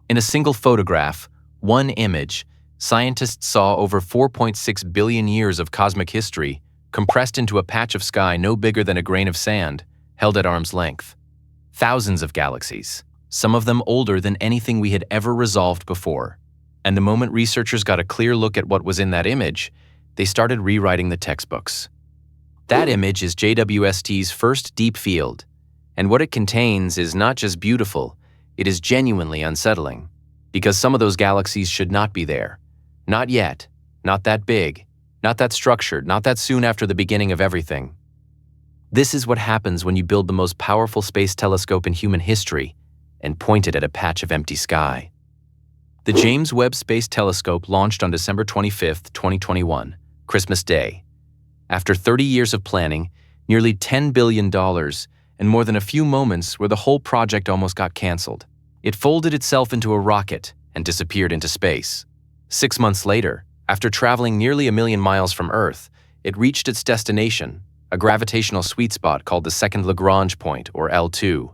In a single photograph, one image, scientists saw over 4.6 billion years of cosmic history compressed into a patch of sky no bigger than a grain of sand, held at arm's length. Thousands of galaxies, some of them older than anything we had ever resolved before. And the moment researchers got a clear look at what was in that image, they started rewriting the textbooks. That image is JWST's first deep field, and what it contains is not just beautiful, it is genuinely unsettling. Because some of those galaxies should not be there. Not yet, not that big, not that structured, not that soon after the beginning of everything. This is what happens when you build the most powerful space telescope in human history and point it at a patch of empty sky. The James Webb Space Telescope launched on December 25, 2021, Christmas Day. After 30 years of planning, nearly $10 billion, and more than a few moments where the whole project almost got canceled, it folded itself into a rocket and disappeared into space. 6 months later, after traveling nearly 1 million miles from Earth, it reached its destination, a gravitational sweet spot called the second Lagrange point, or L2.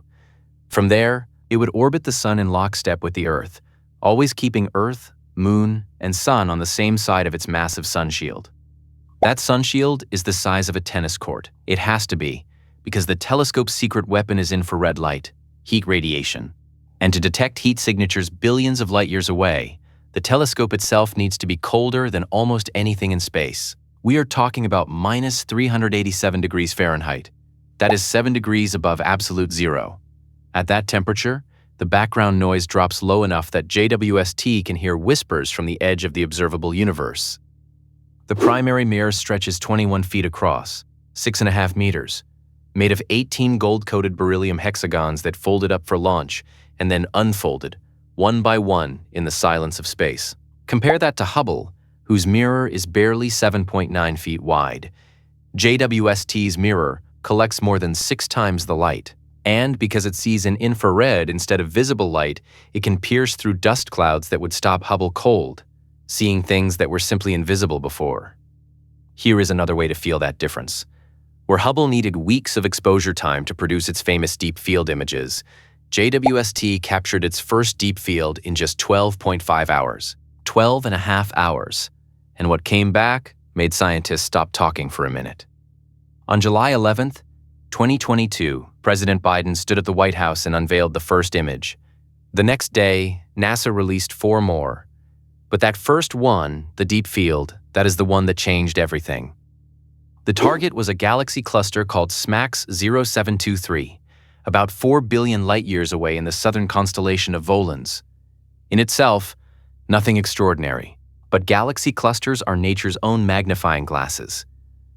From there, it would orbit the Sun in lockstep with the Earth, always keeping Earth, Moon, and Sun on the same side of its massive sunshield. That sunshield is the size of a tennis court. It has to be, because the telescope's secret weapon is infrared light, heat radiation. And to detect heat signatures billions of light years away, the telescope itself needs to be colder than almost anything in space. We are talking about minus 387 degrees Fahrenheit. That is 7 degrees above absolute zero. At that temperature, the background noise drops low enough that JWST can hear whispers from the edge of the observable universe. The primary mirror stretches 21 feet across, 6.5 meters, made of 18 gold-coated beryllium hexagons that folded up for launch and then unfolded, one by one, in the silence of space. Compare that to Hubble, whose mirror is barely 7.9 feet wide. JWST's mirror collects more than 6 times the light. And because it sees in infrared instead of visible light, it can pierce through dust clouds that would stop Hubble cold, seeing things that were simply invisible before. Here is another way to feel that difference. Where Hubble needed weeks of exposure time to produce its famous deep field images, JWST captured its first deep field in just 12.5 hours. 12.5 hours. And what came back made scientists stop talking for a minute. On July 11th, 2022, President Biden stood at the White House and unveiled the first image. The next day, NASA released 4 more. But that first one, the deep field, that is the one that changed everything. The target was a galaxy cluster called SMACS 0723, about 4 billion light-years away in the southern constellation of Volans. In itself, nothing extraordinary, but galaxy clusters are nature's own magnifying glasses.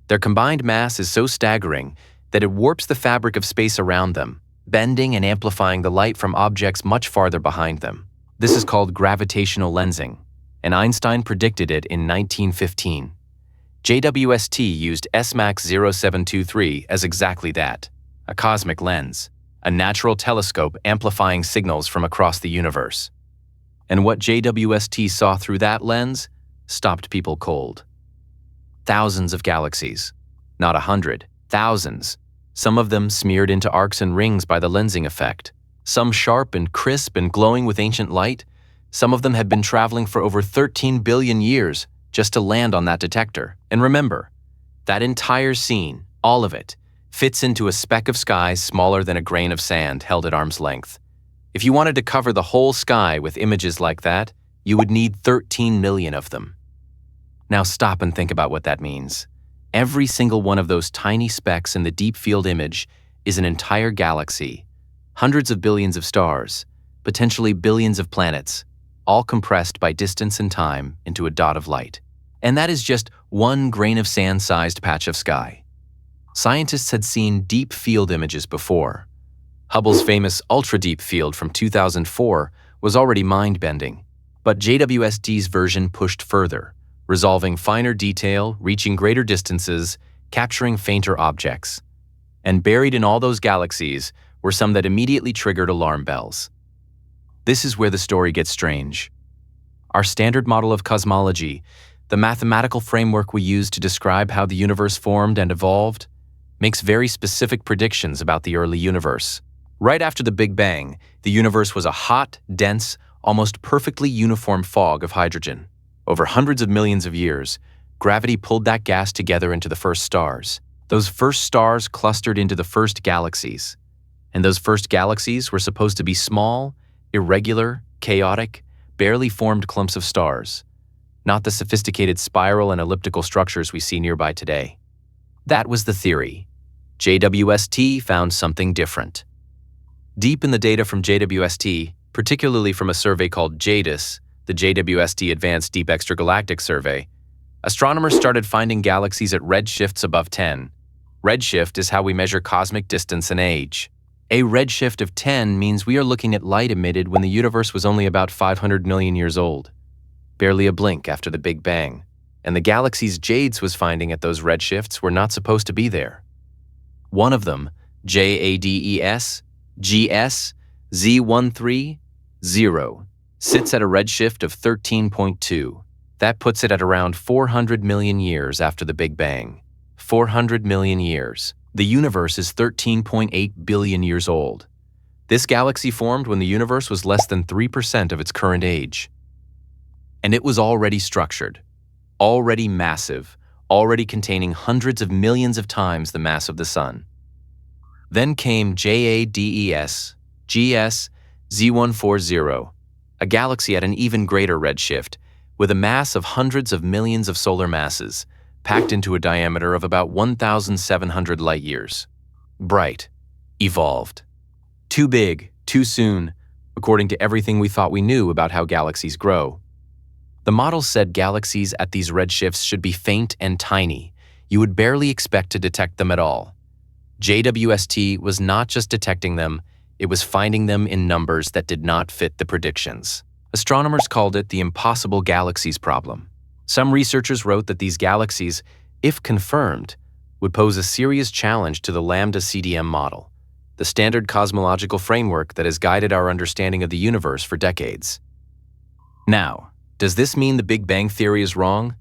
Their combined mass is so staggering that it warps the fabric of space around them, bending and amplifying the light from objects much farther behind them. This is called gravitational lensing, and Einstein predicted it in 1915. JWST used SMACS 0723 as exactly that, a cosmic lens, a natural telescope amplifying signals from across the universe. And what JWST saw through that lens stopped people cold. Thousands of galaxies, not 100, thousands, some of them smeared into arcs and rings by the lensing effect, some sharp and crisp and glowing with ancient light. Some of them had been traveling for over 13 billion years just to land on that detector. And remember, that entire scene, all of it, fits into a speck of sky smaller than a grain of sand held at arm's length. If you wanted to cover the whole sky with images like that, you would need 13 million of them. Now stop and think about what that means. Every single one of those tiny specks in the deep field image is an entire galaxy, hundreds of billions of stars, potentially billions of planets, all compressed by distance and time into a dot of light. And that is just one grain of sand-sized patch of sky. Scientists had seen deep field images before. Hubble's famous ultra-deep field from 2004 was already mind-bending, but JWST's version pushed further, resolving finer detail, reaching greater distances, capturing fainter objects. And buried in all those galaxies were some that immediately triggered alarm bells. This is where the story gets strange. Our standard model of cosmology, the mathematical framework we use to describe how the universe formed and evolved, makes very specific predictions about the early universe. Right after the Big Bang, the universe was a hot, dense, almost perfectly uniform fog of hydrogen. Over hundreds of millions of years, gravity pulled that gas together into the first stars. Those first stars clustered into the first galaxies. And those first galaxies were supposed to be small, irregular, chaotic, barely formed clumps of stars, not the sophisticated spiral and elliptical structures we see nearby today. That was the theory. JWST found something different. Deep in the data from JWST, particularly from a survey called JDIS, the JWST Advanced Deep Extragalactic Survey, astronomers started finding galaxies at redshifts above 10. Redshift is how we measure cosmic distance and age. A redshift of 10 means we are looking at light emitted when the universe was only about 500 million years old, barely a blink after the Big Bang, and the galaxies JADES was finding at those redshifts were not supposed to be there. One of them, JADES, GS, Z130, sits at a redshift of 13.2. That puts it at around 400 million years after the Big Bang. 400 million years. The universe is 13.8 billion years old. This galaxy formed when the universe was less than 3% of its current age. And it was already structured, already massive, already containing hundreds of millions of times the mass of the Sun. Then came JADES, GS, Z140, a galaxy at an even greater redshift, with a mass of hundreds of millions of solar masses, packed into a diameter of about 1,700 light-years. Bright. Evolved. Too big, too soon, according to everything we thought we knew about how galaxies grow. The model said galaxies at these redshifts should be faint and tiny. You would barely expect to detect them at all. JWST was not just detecting them, it was finding them in numbers that did not fit the predictions. Astronomers called it the impossible galaxies problem. Some researchers wrote that these galaxies, if confirmed, would pose a serious challenge to the lambda CDM model, the standard cosmological framework that has guided our understanding of the universe for decades. Now, does this mean the Big Bang theory is wrong?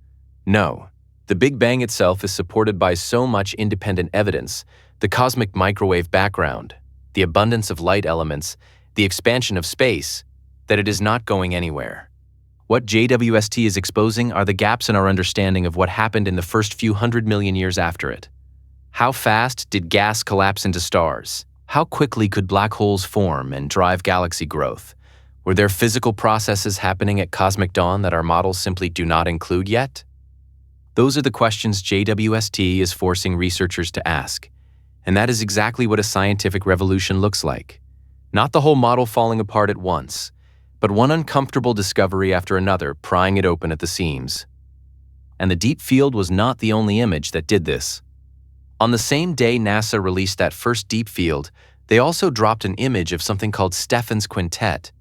No. The Big Bang itself is supported by so much independent evidence, the cosmic microwave background, the abundance of light elements, the expansion of space, that it is not going anywhere. What JWST is exposing are the gaps in our understanding of what happened in the first few 100 million years after it. How fast did gas collapse into stars? How quickly could black holes form and drive galaxy growth? Were there physical processes happening at cosmic dawn that our models simply do not include yet? Those are the questions JWST is forcing researchers to ask, and that is exactly what a scientific revolution looks like. Not the whole model falling apart at once, but one uncomfortable discovery after another prying it open at the seams. And the deep field was not the only image that did this. On the same day NASA released that first deep field, they also dropped an image of something called Stephan's Quintet,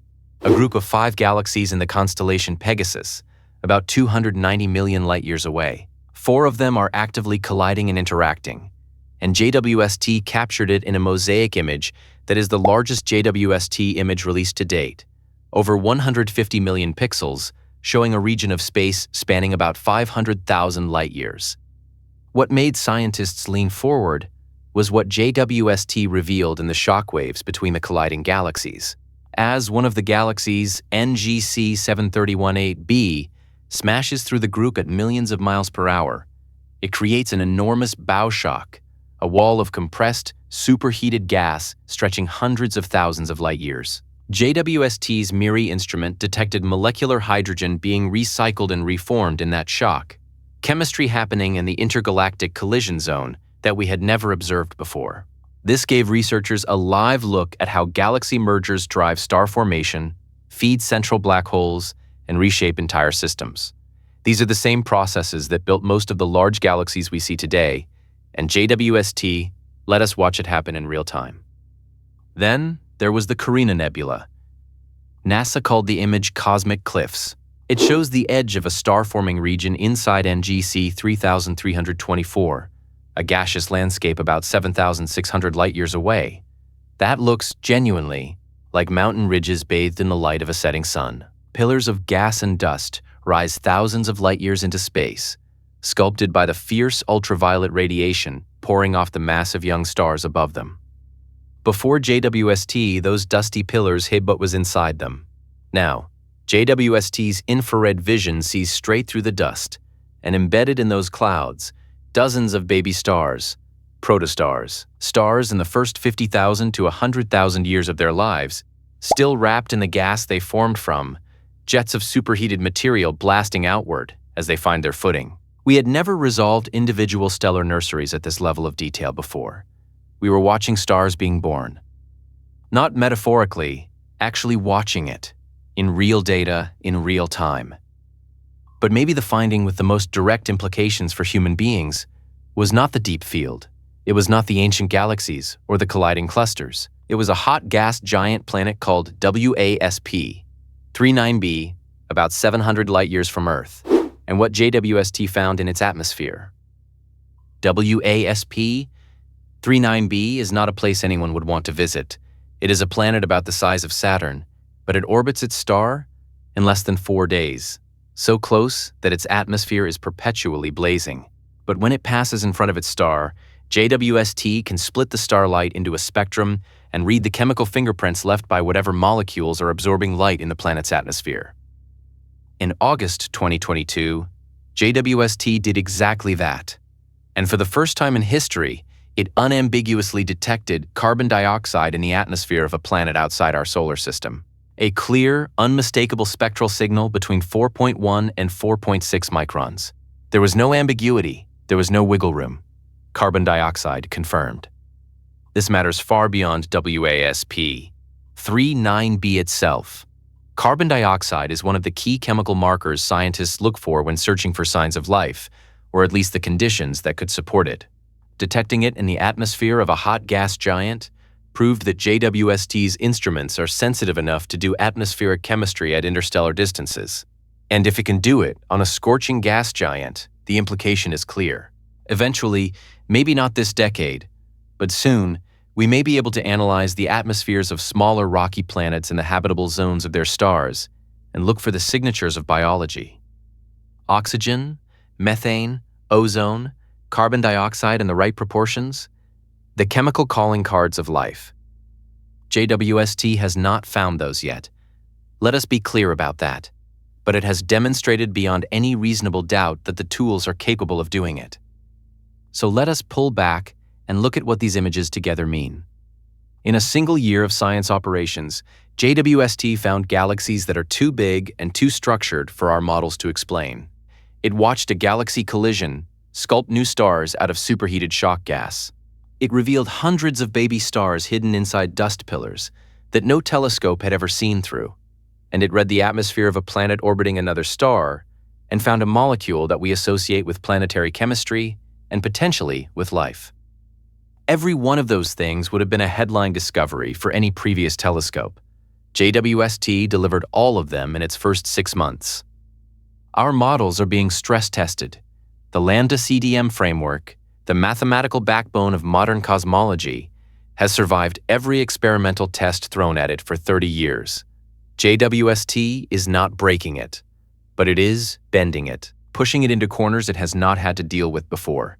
a group of 5 galaxies in the constellation Pegasus, about 290 million light-years away. 4 of them are actively colliding and interacting, and JWST captured it in a mosaic image that is the largest JWST image released to date, over 150 million pixels, showing a region of space spanning about 500,000 light-years. What made scientists lean forward was what JWST revealed in the shockwaves between the colliding galaxies. As one of the galaxies, NGC 7318b, smashes through the group at millions of miles per hour, it creates an enormous bow shock, a wall of compressed, superheated gas stretching hundreds of thousands of light-years. JWST's MIRI instrument detected molecular hydrogen being recycled and reformed in that shock, chemistry happening in the intergalactic collision zone that we had never observed before. This gave researchers a live look at how galaxy mergers drive star formation, feed central black holes, and reshape entire systems. These are the same processes that built most of the large galaxies we see today, and JWST let us watch it happen in real time. Then, there was the Carina Nebula. NASA called the image Cosmic Cliffs. It shows the edge of a star-forming region inside NGC 3324, a gaseous landscape about 7,600 light-years away. That looks genuinely like mountain ridges bathed in the light of a setting sun. Pillars of gas and dust rise thousands of light-years into space, sculpted by the fierce ultraviolet radiation pouring off the massive young stars above them. Before JWST, those dusty pillars hid what was inside them. Now, JWST's infrared vision sees straight through the dust, and embedded in those clouds, dozens of baby stars, protostars, stars in the first 50,000 to 100,000 years of their lives, still wrapped in the gas they formed from, jets of superheated material blasting outward as they find their footing. We had never resolved individual stellar nurseries at this level of detail before. We were watching stars being born. Not metaphorically, actually watching it, in real data, in real time. But maybe the finding with the most direct implications for human beings was not the deep field. It was not the ancient galaxies or the colliding clusters. It was a hot gas giant planet called WASP, 39b, about 700 light-years from Earth, and what JWST found in its atmosphere. WASP 39b is not a place anyone would want to visit. It is a planet about the size of Saturn, but it orbits its star in less than 4 days, so close that its atmosphere is perpetually blazing. But when it passes in front of its star, JWST can split the starlight into a spectrum and read the chemical fingerprints left by whatever molecules are absorbing light in the planet's atmosphere. In August 2022, JWST did exactly that. And for the first time in history, it unambiguously detected carbon dioxide in the atmosphere of a planet outside our solar system. A clear, unmistakable spectral signal between 4.1 and 4.6 microns. There was no ambiguity, there was no wiggle room. Carbon dioxide confirmed. This matters far beyond WASP 39b itself. Carbon dioxide is one of the key chemical markers scientists look for when searching for signs of life, or at least the conditions that could support it. Detecting it in the atmosphere of a hot gas giant proved that JWST's instruments are sensitive enough to do atmospheric chemistry at interstellar distances. And if it can do it on a scorching gas giant, the implication is clear. Eventually, maybe not this decade, but soon, we may be able to analyze the atmospheres of smaller rocky planets in the habitable zones of their stars and look for the signatures of biology. Oxygen, methane, ozone, carbon dioxide in the right proportions, the chemical calling cards of life. JWST has not found those yet. Let us be clear about that. But it has demonstrated beyond any reasonable doubt that the tools are capable of doing it. So let us pull back and look at what these images together mean. In a single year of science operations, JWST found galaxies that are too big and too structured for our models to explain. It watched a galaxy collision sculpt new stars out of superheated shock gas. It revealed hundreds of baby stars hidden inside dust pillars that no telescope had ever seen through. And it read the atmosphere of a planet orbiting another star and found a molecule that we associate with planetary chemistry and potentially with life. Every one of those things would have been a headline discovery for any previous telescope. JWST delivered all of them in its first 6 months. Our models are being stress-tested. The Lambda CDM framework, the mathematical backbone of modern cosmology, has survived every experimental test thrown at it for 30 years. JWST is not breaking it, but it is bending it, pushing it into corners it has not had to deal with before.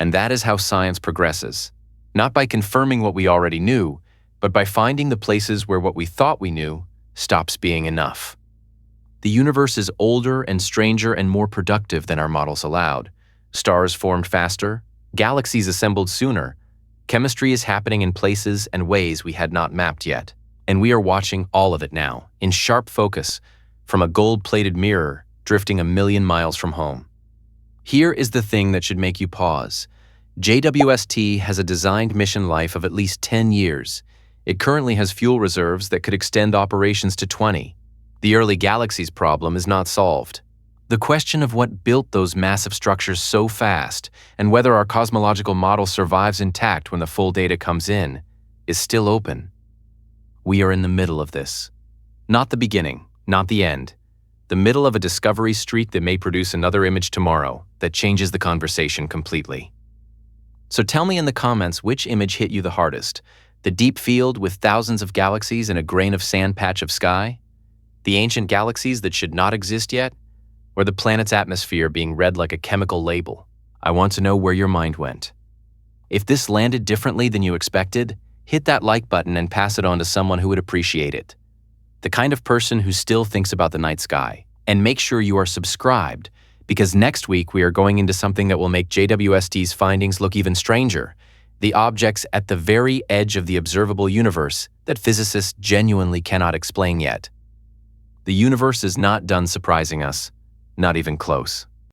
And that is how science progresses, not by confirming what we already knew, but by finding the places where what we thought we knew stops being enough. The universe is older and stranger and more productive than our models allowed. Stars formed faster, galaxies assembled sooner. Chemistry is happening in places and ways we had not mapped yet. And we are watching all of it now, in sharp focus, from a gold-plated mirror drifting 1,000,000 miles from home. Here is the thing that should make you pause. JWST has a designed mission life of at least 10 years. It currently has fuel reserves that could extend operations to 20. The early galaxies problem is not solved. The question of what built those massive structures so fast and whether our cosmological model survives intact when the full data comes in is still open. We are in the middle of this. Not the beginning, not the end. The middle of a discovery streak that may produce another image tomorrow that changes the conversation completely. So tell me in the comments which image hit you the hardest. The deep field with thousands of galaxies in a grain of sand patch of sky? The ancient galaxies that should not exist yet? Or the planet's atmosphere being read like a chemical label? I want to know where your mind went. If this landed differently than you expected, hit that like button and pass it on to someone who would appreciate it. the kind of person who still thinks about the night sky. And make sure you are subscribed, because next week we are going into something that will make JWST's findings look even stranger: the objects at the very edge of the observable universe that physicists genuinely cannot explain yet. The universe is not done surprising us, not even close.